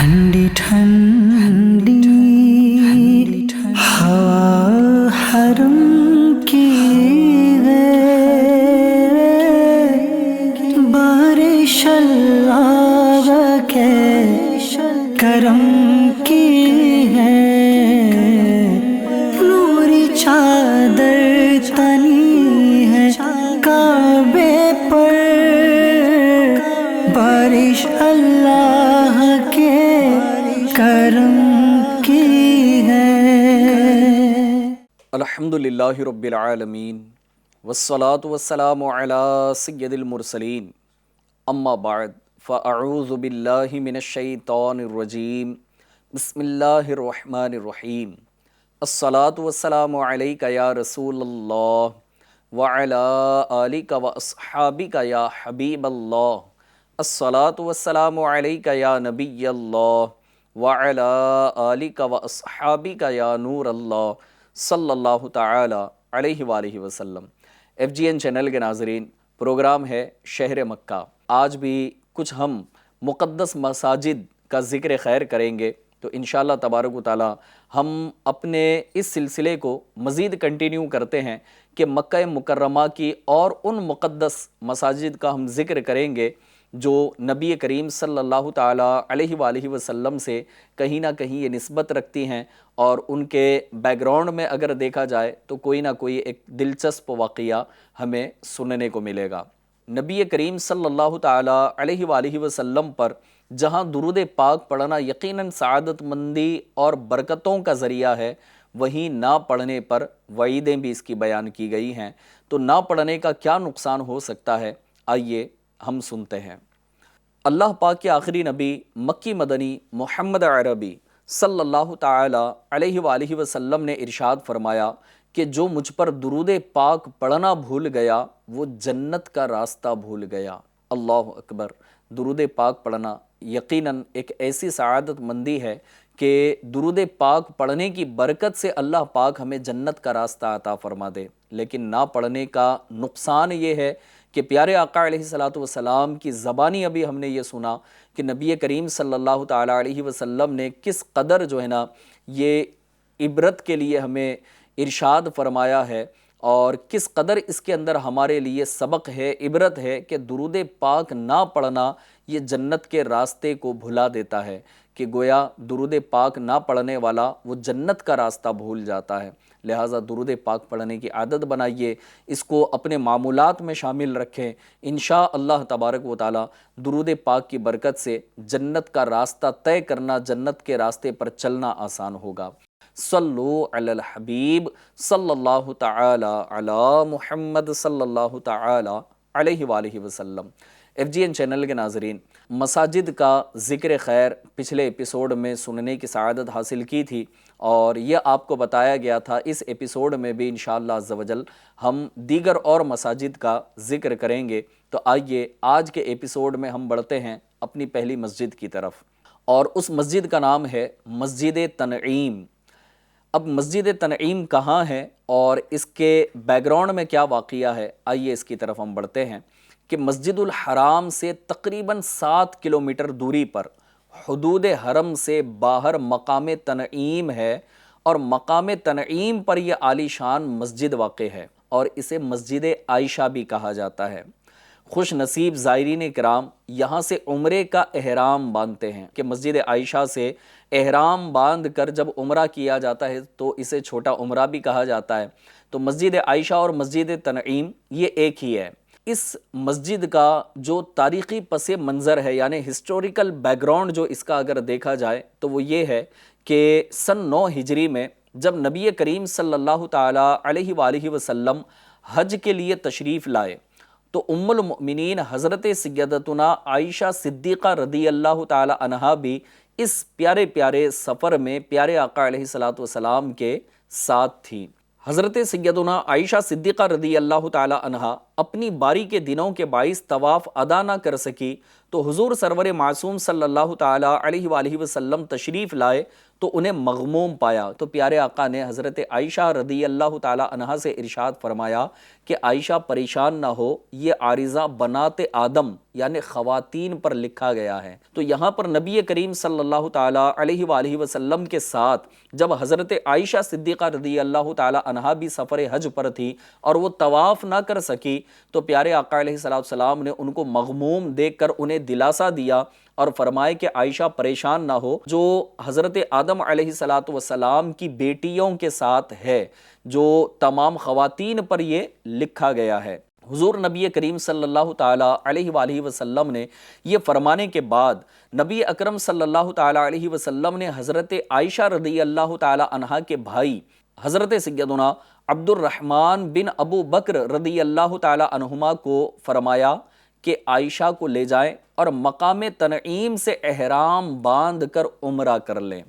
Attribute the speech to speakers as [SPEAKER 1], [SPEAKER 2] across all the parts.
[SPEAKER 1] ٹھنڈی ٹھنڈی ہوا حرم کی ہے، بارش اللہ کے کرم کی ہے، نوری چادر تنی ہے کعبے پر، بارش اللہ کے کرم کی ہے۔
[SPEAKER 2] الحمدللہ رب العالمین والصلاة والسلام علی سید المرسلین، اما بعد فاعوذ باللہ من الشیطان الرجیم، بسم اللہ الرحمن الرحیم۔ الصلاة والسلام علیک یا رسول اللہ وعلی آلک واصحابک یا حبیب اللہ، الصلاة والسلام علیک یا نبی اللہ وعلی آلک واصحابک یا نور اللہ صلی اللہ تعالی علیہ وآلہ وسلم۔ ایف جی این چینل کے ناظرین، پروگرام ہے شہر مکہ۔ آج بھی کچھ ہم مقدس مساجد کا ذکر خیر کریں گے، تو انشاءاللہ تبارک و تعالی ہم اپنے اس سلسلے کو مزید کنٹینیو کرتے ہیں کہ مکہ مکرمہ کی اور ان مقدس مساجد کا ہم ذکر کریں گے جو نبی کریم صلی اللہ تعالی علیہ وآلہ وسلم سے کہیں نہ کہیں یہ نسبت رکھتی ہیں، اور ان کے بیک گراؤنڈ میں اگر دیکھا جائے تو کوئی نہ کوئی ایک دلچسپ واقعہ ہمیں سننے کو ملے گا۔ نبی کریم صلی اللہ تعالی علیہ وآلہ وسلم پر جہاں درود پاک پڑھنا یقیناً سعادت مندی اور برکتوں کا ذریعہ ہے، وہیں نہ پڑھنے پر وعیدیں بھی اس کی بیان کی گئی ہیں۔ تو نہ پڑھنے کا کیا نقصان ہو سکتا ہے، آئیے ہم سنتے ہیں۔ اللہ پاک کے آخری نبی مکی مدنی محمد عربی صلی اللہ تعالی علیہ وآلہ وسلم نے ارشاد فرمایا کہ جو مجھ پر درود پاک پڑھنا بھول گیا وہ جنت کا راستہ بھول گیا۔ اللہ اکبر! درود پاک پڑھنا یقیناً ایک ایسی سعادت مندی ہے کہ درود پاک پڑھنے کی برکت سے اللہ پاک ہمیں جنت کا راستہ عطا فرما دے، لیکن نہ پڑھنے کا نقصان یہ ہے کہ پیارے آقا علیہ الصلوۃ والسلام کی زبانی ابھی ہم نے یہ سنا کہ نبی کریم صلی اللہ تعالی علیہ وسلم نے کس قدر جو ہے نا یہ عبرت کے لیے ہمیں ارشاد فرمایا ہے، اور کس قدر اس کے اندر ہمارے لیے سبق ہے، عبرت ہے کہ درود پاک نہ پڑھنا یہ جنت کے راستے کو بھلا دیتا ہے، کہ گویا درود پاک نہ پڑھنے والا وہ جنت کا راستہ بھول جاتا ہے۔ لہٰذا درود پاک پڑھنے کی عادت بنائیے، اس کو اپنے معمولات میں شامل رکھیں، انشاءاللہ تبارک و تعالی درود پاک کی برکت سے جنت کا راستہ طے کرنا، جنت کے راستے پر چلنا آسان ہوگا۔ صلو علی الحبیب صلی اللہ تعالی علی محمد صلی اللہ تعالی علیہ وآلہ وسلم۔ ایف جی این چینل کے ناظرین، مساجد کا ذکر خیر پچھلے ایپیسوڈ میں سننے کی سعادت حاصل کی تھی، اور یہ آپ کو بتایا گیا تھا اس ایپیسوڈ میں بھی انشاءاللہ عز و جل ہم دیگر اور مساجد کا ذکر کریں گے۔ تو آئیے آج کے ایپیسوڈ میں ہم بڑھتے ہیں اپنی پہلی مسجد کی طرف، اور اس مسجد کا نام ہے مسجد تنعیم۔ اب مسجد تنعیم کہاں ہے اور اس کے بیک گراؤنڈ میں کیا واقعہ ہے، آئیے اس کی طرف ہم بڑھتے ہیں کہ مسجد الحرام سے تقریباً 7 کلومیٹر دوری پر حدود حرم سے باہر مقام تنعیم ہے، اور مقام تنعیم پر یہ عالی شان مسجد واقع ہے، اور اسے مسجد عائشہ بھی کہا جاتا ہے۔ خوش نصیب زائرین کرام یہاں سے عمرے کا احرام باندھتے ہیں، کہ مسجد عائشہ سے احرام باندھ کر جب عمرہ کیا جاتا ہے تو اسے چھوٹا عمرہ بھی کہا جاتا ہے۔ تو مسجد عائشہ اور مسجد تنعیم یہ ایک ہی ہے۔ اس مسجد کا جو تاریخی پس منظر ہے، یعنی ہسٹوریکل بیک گراؤنڈ جو اس کا اگر دیکھا جائے تو وہ یہ ہے کہ سن 9 ہجری میں جب نبی کریم صلی اللہ تعالی علیہ وآلہ وسلم حج کے لیے تشریف لائے تو ام المؤمنین حضرت سیدتنا عائشہ صدیقہ رضی اللہ تعالی عنہا بھی اس پیارے پیارے سفر میں پیارے آقا علیہ الصلوۃ والسلام کے ساتھ تھی۔ حضرت سیدنا عائشہ صدیقہ رضی اللہ تعالی عنہا اپنی باری کے دنوں کے باعث طواف ادا نہ کر سکی، تو حضور سرور معصوم صلی اللہ تعالیٰ علیہ وآلہ وسلم تشریف لائے تو انہیں مغموم پایا، تو پیارے آقا نے حضرت عائشہ رضی اللہ تعالیٰ عنہا سے ارشاد فرمایا کہ عائشہ پریشان نہ ہو، یہ عارضہ بنات آدم یعنی خواتین پر لکھا گیا ہے۔ تو یہاں پر نبی کریم صلی اللہ تعالیٰ علیہ وآلہ وسلم کے ساتھ جب حضرت عائشہ صدیقہ رضی اللہ تعالیٰ عنہا بھی سفر حج پر تھی اور وہ طواف نہ کر سکی، تو پیارے آقا علیہ السلام نے ان کو مغموم دیکھ کر انہیں دلاسا دیا اور فرمائے کہ عائشہ پریشان نہ ہو، جو حضرت آدم علیہ السلام کی بیٹیوں کے ساتھ ہے، جو تمام خواتین پر یہ لکھا گیا ہے۔ حضور نبی کریم صلی اللہ تعالیٰ علیہ وآلہ وسلم نے یہ فرمانے کے بعد نبی اکرم صلی اللہ تعالیٰ علیہ وسلم نے حضرت عائشہ رضی اللہ تعالیٰ عنہا کے بھائی حضرت سیدنا عبد الرحمن بن ابو بکر رضی اللہ تعالیٰ عنہما کو فرمایا کہ عائشہ کو لے جائیں اور مقام تنعیم سے احرام باندھ کر عمرہ کر لیں۔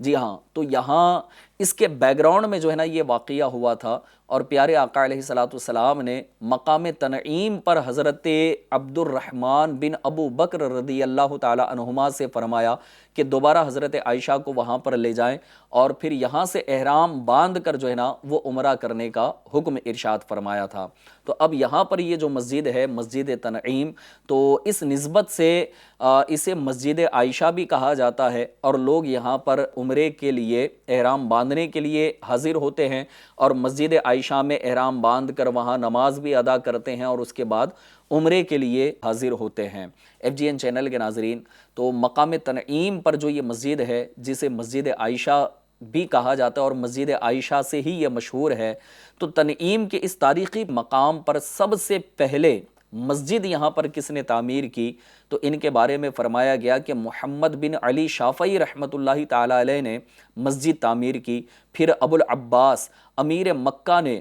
[SPEAKER 2] جی ہاں، تو یہاں اس کے بیک گراؤنڈ میں جو ہے نا یہ واقعہ ہوا تھا، اور پیارے آقا علیہ السلام نے مقام تنعیم پر حضرت عبد الرحمن بن ابو بکر رضی اللہ تعالی عنہما سے فرمایا کہ دوبارہ حضرت عائشہ کو وہاں پر لے جائیں اور پھر یہاں سے احرام باندھ کر جو ہے نا وہ عمرہ کرنے کا حکم ارشاد فرمایا تھا۔ تو اب یہاں پر یہ جو مسجد ہے مسجد تنعیم، تو اس نسبت سے اسے مسجد عائشہ بھی کہا جاتا ہے، اور لوگ یہاں پر عمرے کے لیے احرام باندھنے کے لیے حاضر ہوتے ہیں اور مسجد عائشہ میں احرام باندھ کر وہاں نماز بھی ادا کرتے ہیں اور اس کے بعد عمرے کے لیے حاضر ہوتے ہیں۔ ایف جی این چینل کے ناظرین، تو مقام تنعیم پر جو یہ مسجد ہے جسے مسجد عائشہ بھی کہا جاتا ہے اور مسجد عائشہ سے ہی یہ مشہور ہے، تو تنعیم کے اس تاریخی مقام پر سب سے پہلے مسجد یہاں پر کس نے تعمیر کی، تو ان کے بارے میں فرمایا گیا کہ محمد بن علی شافعی رحمۃ اللہ تعالی علیہ نے مسجد تعمیر کی، پھر ابو العباس امیر مکہ نے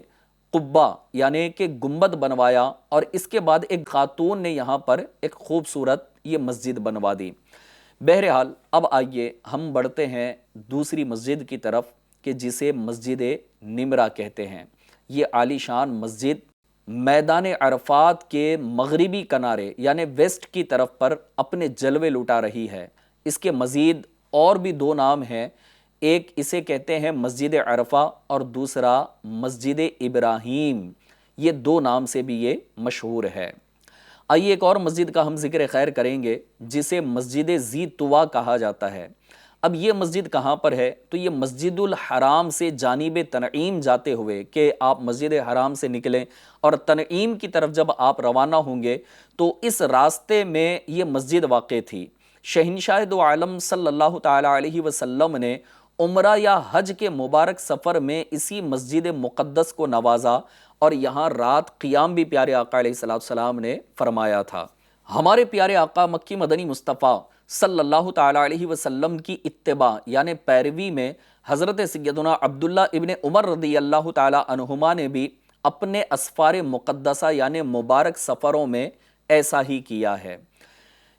[SPEAKER 2] قبہ یعنی کہ گنبد بنوایا، اور اس کے بعد ایک خاتون نے یہاں پر ایک خوبصورت یہ مسجد بنوا دی۔ بہرحال اب آئیے ہم بڑھتے ہیں دوسری مسجد کی طرف کہ جسے مسجد نمرہ کہتے ہیں۔ یہ عالی شان مسجد میدان عرفات کے مغربی کنارے یعنی ویسٹ کی طرف پر اپنے جلوے لٹا رہی ہے۔ اس کے مزید اور بھی دو نام ہیں، ایک اسے کہتے ہیں مسجد عرفہ اور دوسرا مسجد ابراہیم، یہ دو نام سے بھی یہ مشہور ہے۔ آئیے ایک اور مسجد کا ہم ذکر خیر کریں گے جسے مسجد ذی طویٰ کہا جاتا ہے۔ اب یہ مسجد کہاں پر ہے؟ تو یہ مسجد الحرام سے جانب تنعیم جاتے ہوئے کہ آپ مسجد حرام سے نکلیں اور تنعیم کی طرف جب آپ روانہ ہوں گے تو اس راستے میں یہ مسجد واقع تھی۔ شہنشاہ دو عالم صلی اللہ تعالیٰ علیہ وسلم نے عمرہ یا حج کے مبارک سفر میں اسی مسجد مقدس کو نوازا اور یہاں رات قیام بھی پیارے آقا علیہ السلام نے فرمایا تھا۔ ہمارے پیارے آقا مکی مدنی مصطفیٰ صلی اللہ تعالیٰ علیہ وسلم کی اتباع یعنی پیروی میں حضرت سیدنا عبداللہ ابن عمر رضی اللہ تعالیٰ عنہما نے بھی اپنے اسفار مقدسہ یعنی مبارک سفروں میں ایسا ہی کیا ہے۔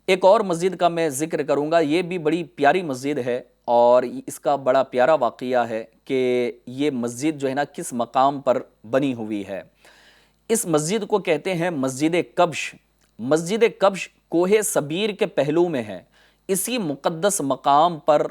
[SPEAKER 2] ایک اور مسجد کا میں ذکر کروں گا، یہ بھی بڑی پیاری مسجد ہے اور اس کا بڑا پیارا واقعہ ہے کہ یہ مسجد جو ہے نا کس مقام پر بنی ہوئی ہے۔ اس مسجد کو کہتے ہیں مسجد کبش۔ مسجد کبش کوہ صبیر کے پہلو میں ہے۔ اسی مقدس مقام پر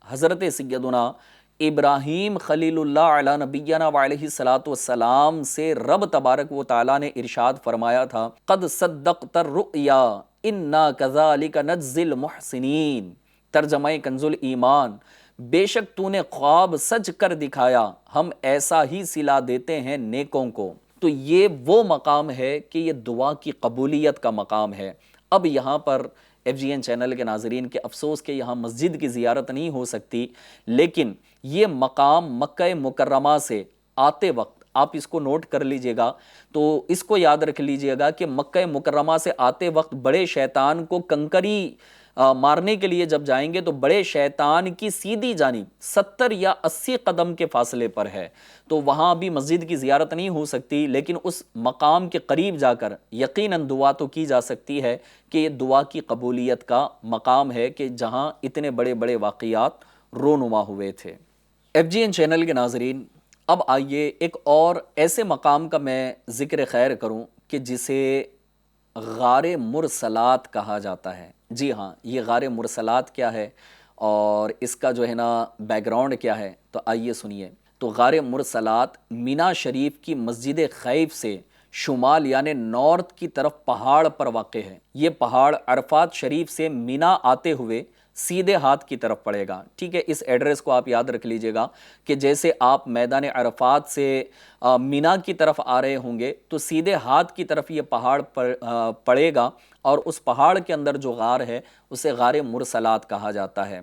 [SPEAKER 2] حضرت سیدنا ابراہیم خلیل اللہ علی نبینا وعلیہ السلام سے رب تبارک و تعالیٰ نے ارشاد فرمایا تھا، قد صدقت الرؤیا انا کذالک نجزی المحسنین۔ ترجمہ کنز الایمان، بے شک تو نے خواب سچ کر دکھایا، ہم ایسا ہی صلہ دیتے ہیں نیکوں کو۔ تو یہ وہ مقام ہے کہ یہ دعا کی قبولیت کا مقام ہے۔ اب یہاں پر ایف جی این چینل کے ناظرین کے افسوس کہ یہاں مسجد کی زیارت نہیں ہو سکتی، لیکن یہ مقام مکہ مکرمہ سے آتے وقت آپ اس کو نوٹ کر لیجئے گا، تو اس کو یاد رکھ لیجئے گا کہ مکہ مکرمہ سے آتے وقت بڑے شیطان کو کنکری مارنے کے لیے جب جائیں گے تو بڑے شیطان کی سیدھی جانب 70 یا 80 قدم کے فاصلے پر ہے، تو وہاں بھی مسجد کی زیارت نہیں ہو سکتی، لیکن اس مقام کے قریب جا کر یقیناً دعا تو کی جا سکتی ہے کہ یہ دعا کی قبولیت کا مقام ہے کہ جہاں اتنے بڑے بڑے واقعات رونما ہوئے تھے۔ ایف جی این چینل کے ناظرین، اب آئیے ایک اور ایسے مقام کا میں ذکر خیر کروں کہ جسے غار مرسلات کہا جاتا ہے۔ جی ہاں، یہ غار مرسلات کیا ہے اور اس کا جو ہے نا بیک گراؤنڈ کیا ہے، تو آئیے سنیے۔ تو غار مرسلات مینا شریف کی مسجد خیف سے شمال یعنی نارتھ کی طرف پہاڑ پر واقع ہے۔ یہ پہاڑ عرفات شریف سے مینا آتے ہوئے سیدھے ہاتھ کی طرف پڑے گا، ٹھیک ہے۔ اس ایڈریس کو آپ یاد رکھ لیجئے گا کہ جیسے آپ میدان عرفات سے مینا کی طرف آ رہے ہوں گے تو سیدھے ہاتھ کی طرف یہ پہاڑ پڑے گا، اور اس پہاڑ کے اندر جو غار ہے اسے غار مرسلات کہا جاتا ہے۔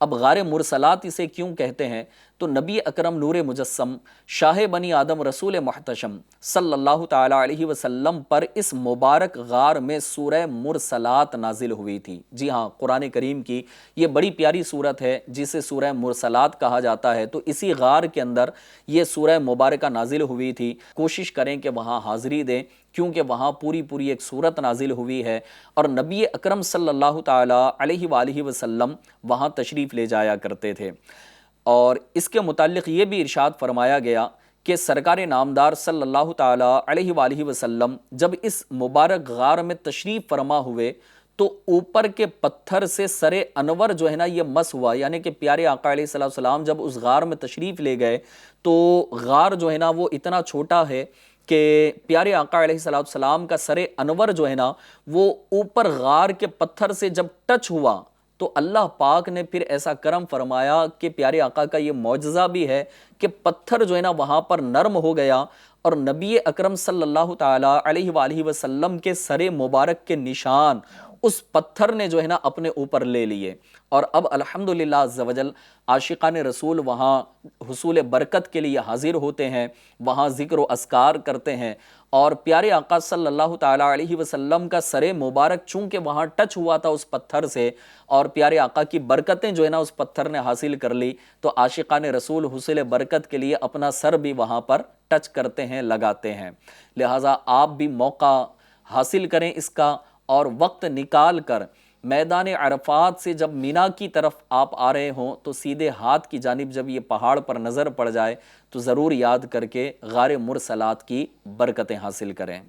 [SPEAKER 2] اب غار مرسلات اسے کیوں کہتے ہیں؟ تو نبی اکرم نور مجسم شاہ بنی آدم رسول محتشم صلی اللہ تعالی علیہ وسلم پر اس مبارک غار میں سورہ مرسلات نازل ہوئی تھی۔ جی ہاں، قرآن کریم کی یہ بڑی پیاری سورت ہے جسے سورہ مرسلات کہا جاتا ہے، تو اسی غار کے اندر یہ سورہ مبارکہ نازل ہوئی تھی۔ کوشش کریں کہ وہاں حاضری دیں کیونکہ وہاں پوری ایک سورت نازل ہوئی ہے، اور نبی اکرم صلی اللہ تعالی علیہ وآلہ وسلم وہاں تشریف لے جایا کرتے تھے۔ اور اس کے متعلق یہ بھی ارشاد فرمایا گیا کہ سرکار نامدار صلی اللہ تعالی علیہ وآلہ وسلم جب اس مبارک غار میں تشریف فرما ہوئے تو اوپر کے پتھر سے سر انور جو ہے نا یہ مس ہوا، یعنی کہ پیارے آقا علیہ السلام جب اس غار میں تشریف لے گئے تو غار جو ہے نا وہ اتنا چھوٹا ہے کہ پیارے آقا علیہ السلام کا سر انور جو ہے نا وہ اوپر غار کے پتھر سے جب ٹچ ہوا تو اللہ پاک نے پھر ایسا کرم فرمایا کہ پیارے آقا کا یہ معجزہ بھی ہے کہ پتھر جو ہے نا وہاں پر نرم ہو گیا، اور نبی اکرم صلی اللہ تعالی علیہ وآلہ وسلم کے سر مبارک کے نشان اس پتھر نے جو ہے نا اپنے اوپر لے لیے، اور اب الحمدللہ عز و جل عاشقان رسول وہاں حصول برکت کے لیے حاضر ہوتے ہیں، وہاں ذکر و اذکار کرتے ہیں، اور پیارے آقا صلی اللہ تعالی علیہ وسلم کا سر مبارک چونکہ وہاں ٹچ ہوا تھا اس پتھر سے، اور پیارے آقا کی برکتیں جو ہے نا اس پتھر نے حاصل کر لی، تو عاشقان رسول حصول برکت کے لیے اپنا سر بھی وہاں پر ٹچ کرتے ہیں، لگاتے ہیں۔ لہٰذا آپ بھی موقع حاصل کریں اس کا، اور وقت نکال کر میدان عرفات سے جب مینا کی طرف آپ آ رہے ہوں تو سیدھے ہاتھ کی جانب جب یہ پہاڑ پر نظر پڑ جائے تو ضرور یاد کر کے غار مرسلات کی برکتیں حاصل کریں۔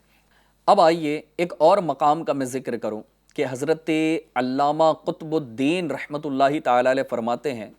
[SPEAKER 2] اب آئیے ایک اور مقام کا میں ذکر کروں کہ حضرت علامہ قطب الدین رحمۃ اللہ تعالی علیہ فرماتے ہیں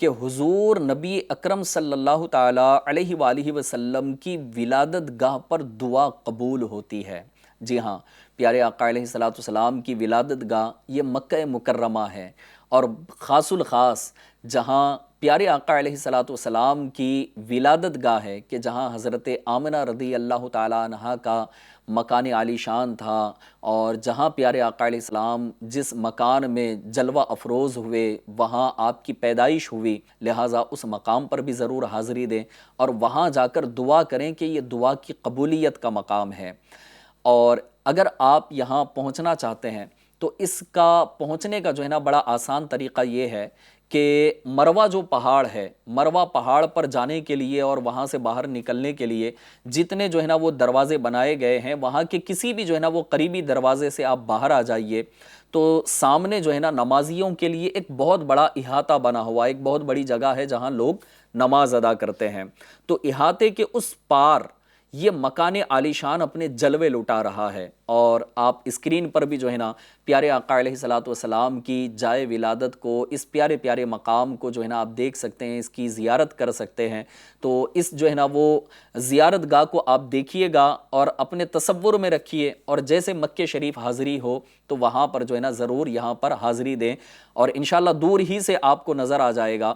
[SPEAKER 2] کہ حضور نبی اکرم صلی اللہ تعالی علیہ وآلہ وسلم کی ولادت گاہ پر دعا قبول ہوتی ہے۔ جی ہاں، پیارے آقا علیہ السلام کی ولادت گاہ یہ مکہ مکرمہ ہے، اور خاص الخاص جہاں پیارے آقا علیہ السلام کی ولادت گاہ ہے کہ جہاں حضرت آمنہ رضی اللہ تعالیٰ عنہا کا مکان عالی شان تھا، اور جہاں پیارے آقا علیہ السلام جس مکان میں جلوہ افروز ہوئے وہاں آپ کی پیدائش ہوئی، لہٰذا اس مقام پر بھی ضرور حاضری دیں اور وہاں جا کر دعا کریں کہ یہ دعا کی قبولیت کا مقام ہے۔ اور اگر آپ یہاں پہنچنا چاہتے ہیں تو اس کا پہنچنے کا جو ہے نا بڑا آسان طریقہ یہ ہے کہ مروہ جو پہاڑ ہے، مروہ پہاڑ پر جانے کے لیے اور وہاں سے باہر نکلنے کے لیے جتنے جو ہے نا وہ دروازے بنائے گئے ہیں، وہاں کے کسی بھی جو ہے نا وہ قریبی دروازے سے آپ باہر آ جائیے تو سامنے جو ہے نا نمازیوں کے لیے ایک بہت بڑا احاطہ بنا ہوا، ایک بہت بڑی جگہ ہے جہاں لوگ نماز ادا کرتے ہیں، تو احاطے کے اس پار یہ مکان عالی شان اپنے جلوے لٹا رہا ہے، اور آپ اسکرین پر بھی جو ہے نا پیارے آقا علیہ السلام کی جائے ولادت کو، اس پیارے پیارے مقام کو جو ہے نا آپ دیکھ سکتے ہیں، اس کی زیارت کر سکتے ہیں۔ تو اس جو ہے نا وہ زیارت گاہ کو آپ دیکھیے گا اور اپنے تصور میں رکھیے، اور جیسے مکہ شریف حاضری ہو تو وہاں پر جو ہے نا ضرور یہاں پر حاضری دیں، اور انشاءاللہ دور ہی سے آپ کو نظر آ جائے گا۔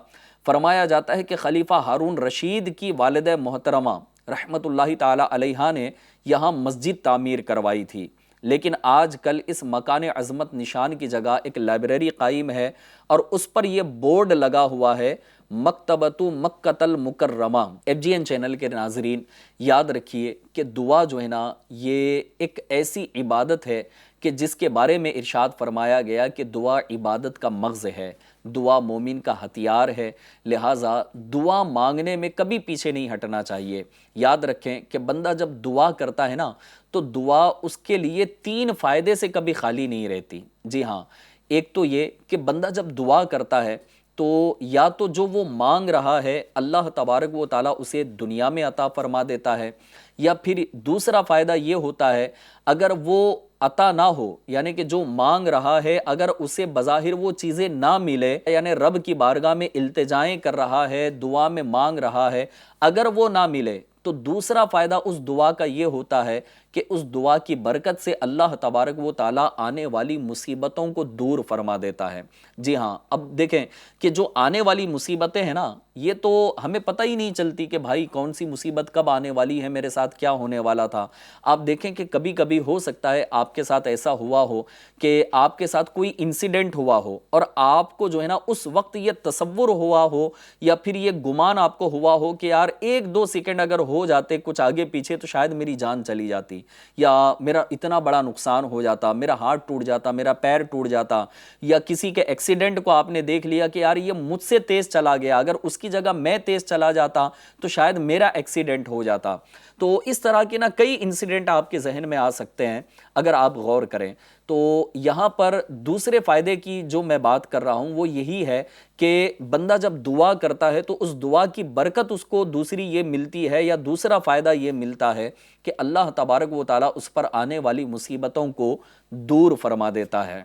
[SPEAKER 2] فرمایا جاتا ہے کہ خلیفہ ہارون رشید کی والدہ محترمہ رحمت اللہ تعالی علیہا نے یہاں مسجد تعمیر کروائی تھی، لیکن آج کل اس مکان عظمت نشان کی جگہ ایک لائبریری قائم ہے، اور اس پر یہ بورڈ لگا ہوا ہے مکتبۃ مکۃ المکرمہ۔ ایف جی این چینل کے ناظرین یاد رکھیے کہ دعا جو ہے نا یہ ایک ایسی عبادت ہے کہ جس کے بارے میں ارشاد فرمایا گیا کہ دعا عبادت کا مغز ہے، دعا مومن کا ہتھیار ہے، لہٰذا دعا مانگنے میں کبھی پیچھے نہیں ہٹنا چاہیے۔ یاد رکھیں کہ بندہ جب دعا کرتا ہے نا تو دعا اس کے لیے 3 فائدے سے کبھی خالی نہیں رہتی۔ جی ہاں، ایک تو یہ کہ بندہ جب دعا کرتا ہے تو یا تو جو وہ مانگ رہا ہے اللہ تبارک و تعالیٰ اسے دنیا میں عطا فرما دیتا ہے، یا پھر دوسرا فائدہ یہ ہوتا ہے اگر وہ عطا نہ ہو، یعنی کہ جو مانگ رہا ہے اگر اسے بظاہر وہ چیزیں نہ ملے، یعنی رب کی بارگاہ میں التجائیں کر رہا ہے، دعا میں مانگ رہا ہے، اگر وہ نہ ملے تو دوسرا فائدہ اس دعا کا یہ ہوتا ہے کہ اس دعا کی برکت سے اللہ تبارک و تعالیٰ آنے والی مصیبتوں کو دور فرما دیتا ہے۔ جی ہاں، اب دیکھیں کہ جو آنے والی مصیبتیں ہیں نا، یہ تو ہمیں پتہ ہی نہیں چلتی کہ بھائی کون سی مصیبت کب آنے والی ہے، میرے ساتھ کیا ہونے والا تھا۔ آپ دیکھیں کہ کبھی کبھی ہو سکتا ہے آپ کے ساتھ ایسا ہوا ہو کہ آپ کے ساتھ کوئی انسیڈنٹ ہوا ہو اور آپ کو جو ہے نا اس وقت یہ تصور ہوا ہو یا پھر یہ گمان آپ کو ہوا ہو کہ یار 1-2 سیکنڈ اگر ہو جاتے کچھ آگے پیچھے تو شاید میری جان چلی جاتی، یا میرا اتنا بڑا نقصان ہو جاتا، میرا ہاتھ ٹوٹ جاتا، میرا پیر ٹوٹ جاتا، یا کسی کے ایکسیڈنٹ کو آپ نے دیکھ لیا کہ یار یہ مجھ سے تیز چلا گیا، اگر اس کی جگہ میں تیز چلا جاتا تو شاید میرا ایکسیڈنٹ ہو جاتا۔ تو اس طرح کے نا کئی انسیڈنٹ آپ کے ذہن میں آ سکتے ہیں اگر آپ غور کریں۔ تو یہاں پر دوسرے فائدے کی جو میں بات کر رہا ہوں وہ یہی ہے کہ بندہ جب دعا کرتا ہے تو اس دعا کی برکت اس کو دوسری یہ ملتی ہے، یا دوسرا فائدہ یہ ملتا ہے کہ اللہ تبارک و تعالیٰ اس پر آنے والی مصیبتوں کو دور فرما دیتا ہے۔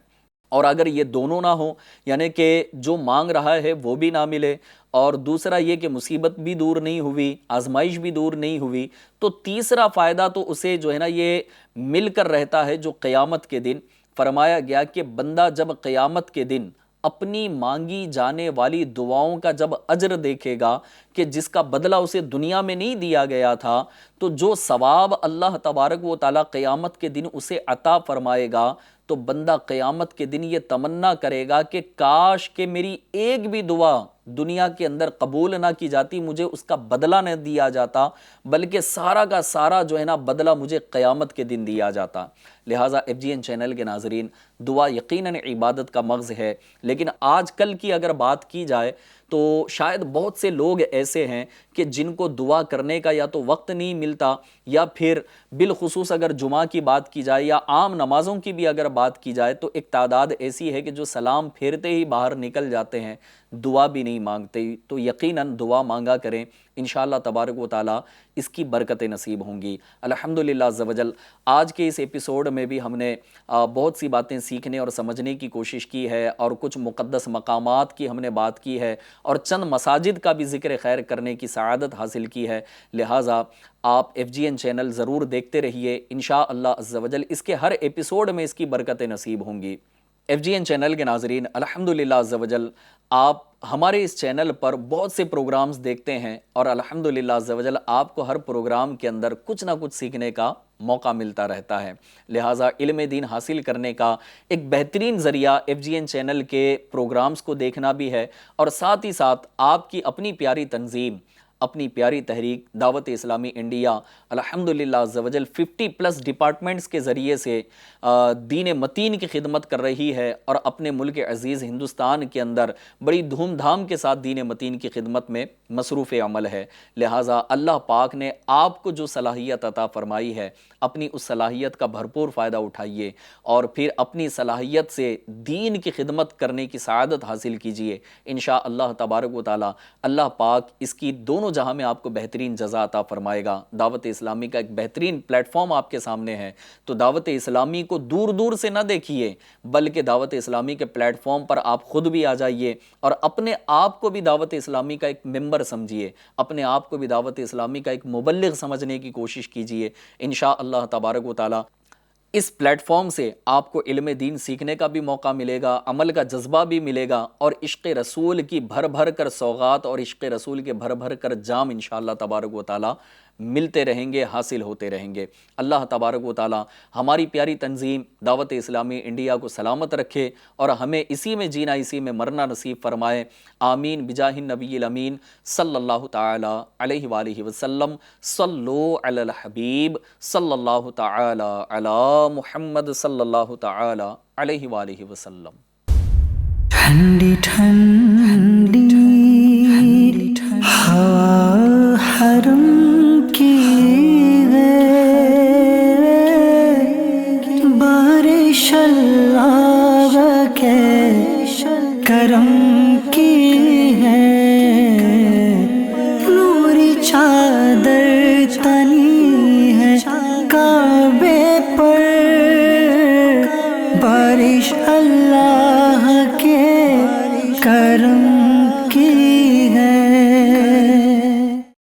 [SPEAKER 2] اور اگر یہ دونوں نہ ہوں، یعنی کہ جو مانگ رہا ہے وہ بھی نہ ملے اور دوسرا یہ کہ مصیبت بھی دور نہیں ہوئی، آزمائش بھی دور نہیں ہوئی، تو تیسرا فائدہ تو اسے جو ہے نا یہ مل کر رہتا ہے جو قیامت کے دن فرمایا گیا کہ بندہ جب قیامت کے دن اپنی مانگی جانے والی دعاؤں کا جب اجر دیکھے گا کہ جس کا بدلہ اسے دنیا میں نہیں دیا گیا تھا، تو جو ثواب اللہ تبارک و تعالیٰ قیامت کے دن اسے عطا فرمائے گا، تو بندہ قیامت کے دن یہ تمنا کرے گا کہ کاش کہ میری ایک بھی دعا دنیا کے اندر قبول نہ کی جاتی، مجھے اس کا بدلہ نہ دیا جاتا، بلکہ سارا کا سارا جو ہے نا بدلہ مجھے قیامت کے دن دیا جاتا۔ لہٰذا FGN چینل کے ناظرین، دعا یقیناً عبادت کا مغز ہے، لیکن آج کل کی اگر بات کی جائے تو شاید بہت سے لوگ ایسے ہیں کہ جن کو دعا کرنے کا یا تو وقت نہیں ملتا، یا پھر بالخصوص اگر جمعہ کی بات کی جائے یا عام نمازوں کی بھی اگر بات کی جائے تو ایک تعداد ایسی ہے کہ جو سلام پھیرتے ہی باہر نکل جاتے ہیں، دعا بھی نہیں مانگتے۔ تو یقیناً دعا مانگا کریں، انشاءاللہ تبارک و تعالیٰ اس کی برکتیں نصیب ہوں گی۔ الحمدللہ عز و جل، آج کے اس ایپیسوڈ میں بھی ہم نے بہت سی باتیں سیکھنے اور سمجھنے کی کوشش کی ہے، اور کچھ مقدس مقامات کی ہم نے بات کی ہے، اور چند مساجد کا بھی ذکر خیر کرنے کی سعادت حاصل کی ہے۔ لہٰذا آپ FGN چینل ضرور دیکھتے رہیے، انشاءاللہ عز و جل اس کے ہر ایپیسوڈ میں اس کی برکتیں نصیب ہوں گی۔ FGN چینل کے ناظرین، الحمدللہ عز و جل، آپ ہمارے اس چینل پر بہت سے پروگرامز دیکھتے ہیں، اور الحمدللہ عز و جل آپ کو ہر پروگرام کے اندر کچھ نہ کچھ سیکھنے کا موقع ملتا رہتا ہے۔ لہٰذا علم دین حاصل کرنے کا ایک بہترین ذریعہ FGN چینل کے پروگرامز کو دیکھنا بھی ہے، اور ساتھ ہی ساتھ آپ کی اپنی پیاری تنظیم، اپنی پیاری تحریک دعوت اسلامی انڈیا الحمدللہ عز و جل 50+ ڈپارٹمنٹس کے ذریعے سے دین متین کی خدمت کر رہی ہے، اور اپنے ملک عزیز ہندوستان کے اندر بڑی دھوم دھام کے ساتھ دین متین کی خدمت میں مصروف عمل ہے۔ لہٰذا اللہ پاک نے آپ کو جو صلاحیت عطا فرمائی ہے، اپنی اس صلاحیت کا بھرپور فائدہ اٹھائیے، اور پھر اپنی صلاحیت سے دین کی خدمت کرنے کی سعادت حاصل کیجیے۔ انشاءاللہ تبارک و تعالی اللہ پاک اس کی دونوں جہاں میں آپ کو بہترین جزا عطا فرمائے گا۔ دعوت اسلامی کا ایک بہترین پلیٹ فارم آپ کے سامنے ہے، تو دعوت اسلامی کو دور دور سے نہ دیکھیے، بلکہ دعوت اسلامی کے پلیٹ فارم پر آپ خود بھی آ جائیے، اور اپنے آپ کو بھی دعوت اسلامی کا ایک ممبر سمجھیے، اپنے آپ کو بھی دعوت اسلامی کا ایک مبلغ سمجھنے کی کوشش کیجیے۔ انشاءاللہ تبارک و تعالی اس پلیٹ فارم سے آپ کو علم دین سیکھنے کا بھی موقع ملے گا، عمل کا جذبہ بھی ملے گا، اور عشق رسول کی بھر بھر کر سوغات اور عشق رسول کے بھر بھر کر جام انشاءاللہ تبارک و تعالی ملتے رہیں گے، حاصل ہوتے رہیں گے۔ اللہ تبارک و تعالی ہماری پیاری تنظیم دعوت اسلامی انڈیا کو سلامت رکھے، اور ہمیں اسی میں جینا اسی میں مرنا نصیب فرمائے۔ آمین بجاہ النبی الامین صلی اللہ تعالی علیہ وآلہ وسلم۔ صلو علی الحبیب صلی اللہ تعالی علی محمد صلی اللہ تعالی علیہ وآلہ وسلم۔
[SPEAKER 1] ٹھنڈی ٹھنڈی ہوا حرم کی ہے، بارش اللہ کے کرم کی ہے، نوری چادر تنی ہے کعبے پر،